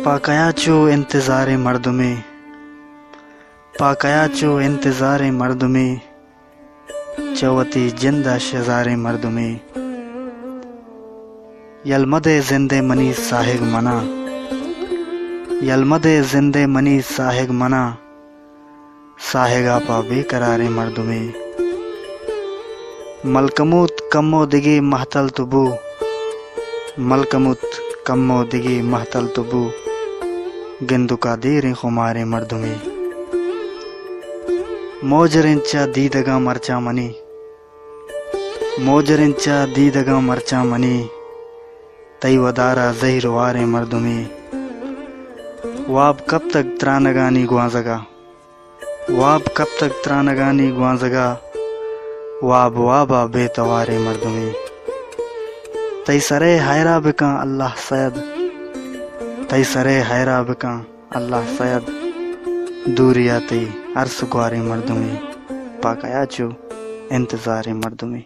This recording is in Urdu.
پاکیا چو انتظار مردمی، پاکیا چو انتظار مردمی، چوتی جندہ شزار مردمی. یلمد زندے منی ساہگ منا، یلمد زندے منی ساہگ منا، ساہگا پا بے قرار مردمی. ملکموت کمو دگی محتل تبو، ملکموت کمو دگی محتل تبو، گندو کا دیر خمار مردمی. موجرنچا دیدگا مرچا منی، موجرنچا دیدگا مرچا منی، تئی ودارا زہر وار مردمی. واب کب تک ترانگانی گوانزگا، واب کب تک ترانگانی گوانزگا، واب وابا بے توار مردمی. تئی سرے حیرہ بکاں اللہ سید، تئی سرے حیرہ بکاں اللہ سید، دوریا تی عرص گوار مردمی. پاکیا چو انتظار مردمی.